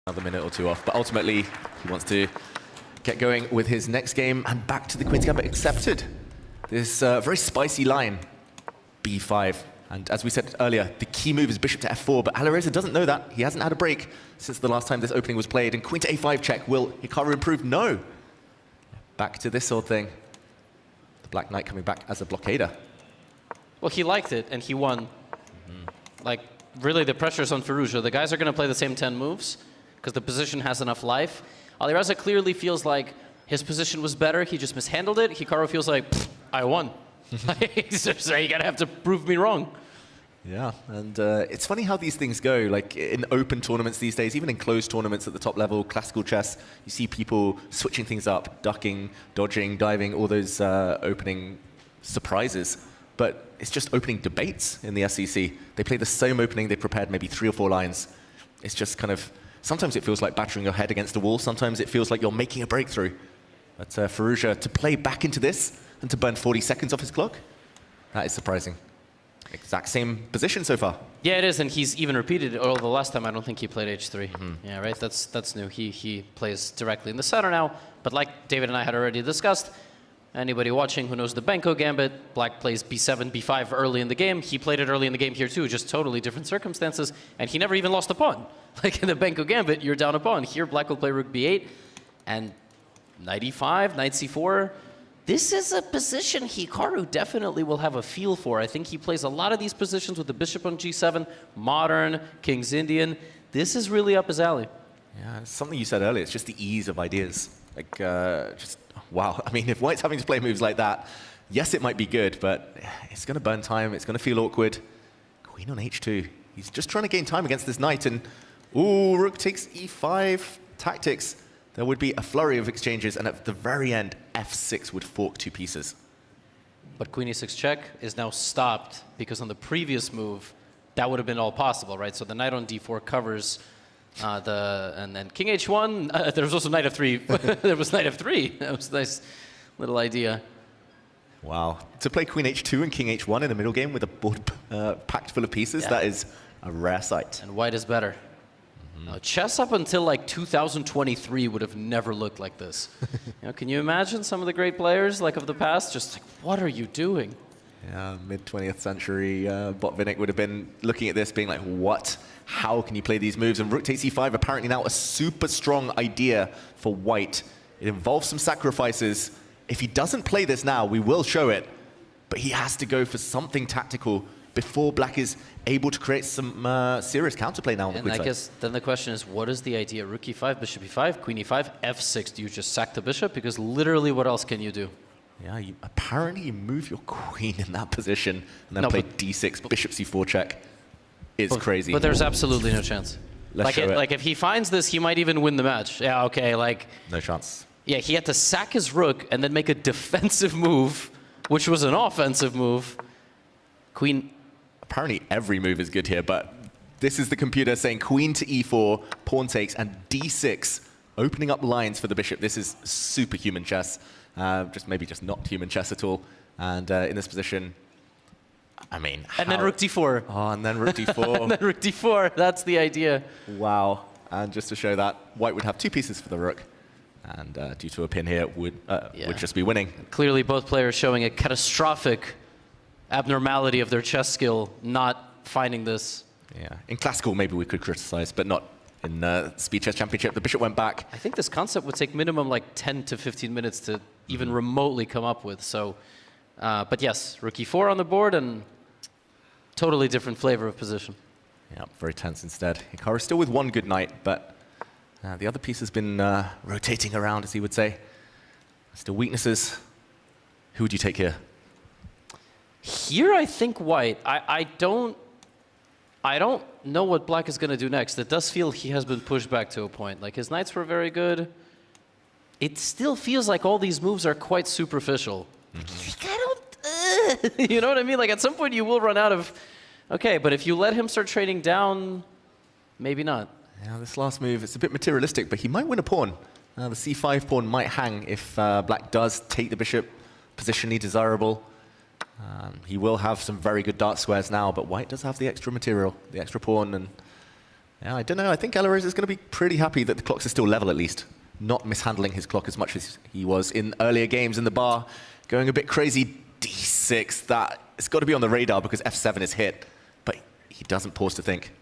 Another minute or two off, but ultimately he wants to get going with his next game and back to the Queen's Gambit accepted. This very spicy line, b5. And as we said earlier, the key move is bishop to f4, but Alireza doesn't know that. He hasn't had a break since the last time this opening was played. And queen to a5 check. Will Hikaru improve? No. Back to this sort of thing. The Black Knight coming back as a blockader. Well, he liked it, and he won. Like, really, the pressure's on Firouzja. The guys are going to play the same 10 moves, because the position has enough life. Alireza clearly feels like his position was better. He just mishandled it. Hikaru feels like, I won. He's just, you're going to have to prove me wrong. Yeah, and it's funny how these things go. Like in open tournaments these days, even in closed tournaments at the top level, classical chess, you see people switching things up, ducking, dodging, diving, all those opening surprises. But it's just opening debates in the SEC. They play the same opening, they prepared maybe 3 or 4 lines. It's just kind of, sometimes it feels like battering your head against the wall, sometimes it feels like you're making a breakthrough. But Firouzja, to play back into this and to burn 40 seconds off his clock, that is surprising. Exact same position so far. Yeah, it is, and he's even repeated it. Although the last time I don't think he played h3. Yeah, right. That's new. He plays directly in the center now. But like David and I had already discussed, anybody watching who knows the Benko Gambit, Black plays b7, b5 early in the game. He played it early in the game here too, just totally different circumstances, and he never even lost a pawn. Like in the Benko Gambit, you're down a pawn. Here, Black will play rook b8, and knight e5, knight c4. This is a position Hikaru definitely will have a feel for. I think he plays a lot of these positions with the bishop on g7, modern, King's Indian. This is really up his alley. Yeah, it's something you said earlier. It's just the ease of ideas. Like, just, wow. I mean, if White's having to play moves like that, yes, it might be good, but it's going to burn time. It's going to feel awkward. Queen on h2. He's just trying to gain time against this knight. And, ooh, rook takes e5 tactics. There would be a flurry of exchanges, and at the very end, f6 would fork 2 pieces. But queen e6 check is now stopped, because on the previous move, that would have been all possible, right? So the knight on d4 covers and then king h1, there was also knight f3. There was knight f3. That was a nice little idea. Wow. To play queen h2 and king h1 in the middle game with a board packed full of pieces, that is a rare sight. And white is better. Chess up until like 2023 would have never looked like this. Can you imagine some of the great players like of the past? Just like, what are you doing? Yeah, mid-20th century Botvinnik would have been looking at this being like, what? How can you play these moves? And rook takes e5, apparently now a super strong idea for white. It involves some sacrifices. If he doesn't play this now, we will show it. But he has to go for something tactical before Black is able to create some serious counterplay now on the queen side. And I guess then the question is, what is the idea? Rook e5, bishop e5, queen e5, f6. Do you just sack the bishop? Because literally, what else can you do? Yeah, apparently you move your queen in that position and then play d6, bishop c4 check. It's crazy. But there's absolutely no chance. Like if he finds this, he might even win the match. Yeah, okay, like... No chance. Yeah, he had to sack his rook and then make a defensive move, which was an offensive move. Queen... Apparently every move is good here, but this is the computer saying queen to e4, pawn takes, and d6, opening up lines for the bishop. This is superhuman chess. Maybe just not human chess at all. And in this position, I mean, and then rook d4. Oh, and then rook d4. And then rook d4. That's the idea. Wow. And just to show that, white would have 2 pieces for the rook. And due to a pin here, would just be winning. Clearly, both players showing a catastrophic abnormality of their chess skill, not finding this. Yeah. In classical, maybe we could criticize, but not in Speed Chess Championship. The bishop went back. I think this concept would take minimum like 10 to 15 minutes to even remotely come up with. So, but yes, rook e4 on the board and totally different flavor of position. Yeah, very tense instead. Hikaru still with 1 good knight, but the other piece has been rotating around, as he would say. Still weaknesses. Who would you take here? Here, I think white. I don't know what Black is going to do next. It does feel he has been pushed back to a point. Like, his knights were very good. It still feels like all these moves are quite superficial. You know what I mean? Like, at some point, you will run out of... Okay, but if you let him start trading down, maybe not. Yeah, this last move, it's a bit materialistic, but he might win a pawn. The c5 pawn might hang if Black does take the bishop, positionally desirable. He will have some very good dark squares now, but white does have the extra material, the extra pawn, and Yeah, I don't know. I think Alireza is going to be pretty happy that the clocks are still level at least. Not mishandling his clock as much as he was in earlier games in the bar. Going a bit crazy. D6, that it's got to be on the radar because F7 is hit. But he doesn't pause to think.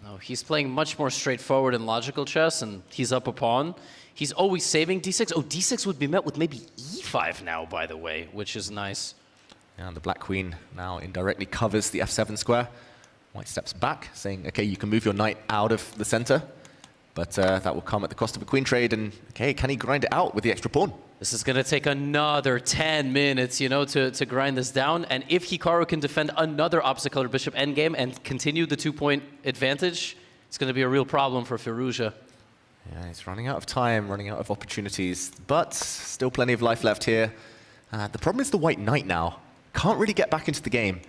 No, he's playing much more straightforward and logical chess, and he's up a pawn. He's always saving D6. Oh, D6 would be met with maybe E5 now, by the way, which is nice. Yeah, and the black queen now indirectly covers the F7 square. White steps back, saying, okay, you can move your knight out of the center, but that will come at the cost of a queen trade, and okay, can he grind it out with the extra pawn? This is going to take another 10 minutes, you know, to grind this down, and if Hikaru can defend another opposite color bishop endgame and continue the 2-point advantage, it's going to be a real problem for Firouzja. Yeah, he's running out of time, running out of opportunities, but still plenty of life left here. The problem is the white knight now. Can't really get back into the game.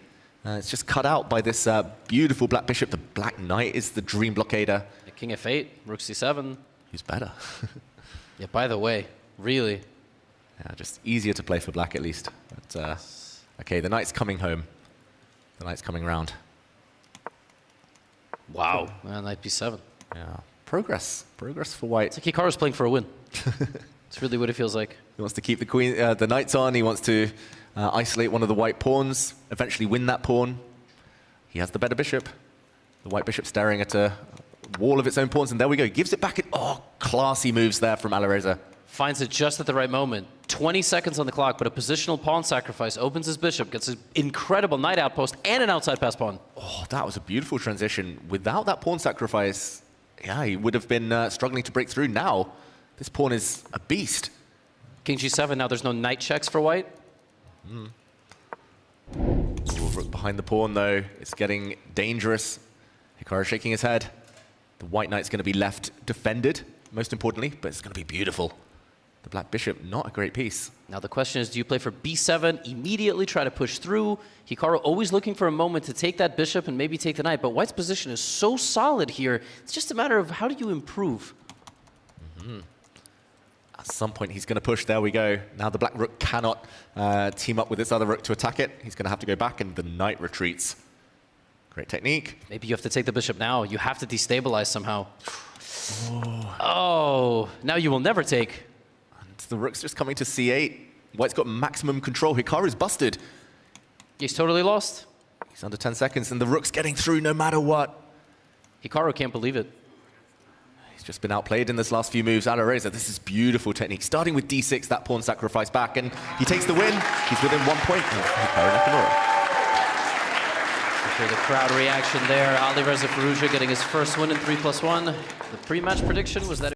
It's just cut out by this beautiful black bishop. The black knight is the dream blockader. King F8, Rook C7. Who's better? Yeah, by the way, really. Yeah, just easier to play for black at least. But, okay, the knight's coming home. The knight's coming round. Wow, knight B7. Yeah, progress. Progress for white. It's like Hikaru's playing for a win. It's really what it feels like. He wants to keep the queen, the knights on. He wants to isolate one of the white pawns, eventually win that pawn. He has the better bishop. The white bishop staring at a wall of its own pawns, and there we go. Gives it back. Oh, classy moves there from Alireza. Finds it just at the right moment. 20 seconds on the clock, but a positional pawn sacrifice. Opens his bishop, gets an incredible knight outpost and an outside pass pawn. Oh, that was a beautiful transition. Without that pawn sacrifice, yeah, he would have been struggling to break through. Now, this pawn is a beast. King G7, now there's no knight checks for white. Ooh, rook behind the pawn, though. It's getting dangerous. Hikaru shaking his head. The white knight's going to be left defended, most importantly, but it's going to be beautiful. The black bishop, not a great piece. Now the question is, do you play for B7, immediately try to push through? Hikaru always looking for a moment to take that bishop and maybe take the knight, but white's position is so solid here. It's just a matter of how do you improve? At some point, he's going to push. There we go. Now the black rook cannot team up with its other rook to attack it. He's going to have to go back, and the knight retreats. Great technique. Maybe you have to take the bishop now. You have to destabilize somehow. Oh, now you will never take. And the rook's just coming to C8. White's got maximum control. Hikaru's busted. He's totally lost. He's under 10 seconds, and the rook's getting through no matter what. Hikaru can't believe it. He's just been outplayed in this last few moves. Alireza, this is beautiful technique. Starting with D6, that pawn sacrifice back, and he takes the win. He's within 1 point of Hikaru Nakamura. For the crowd reaction there, Alireza Firouzja getting his first win in 3+1. The pre-match prediction was that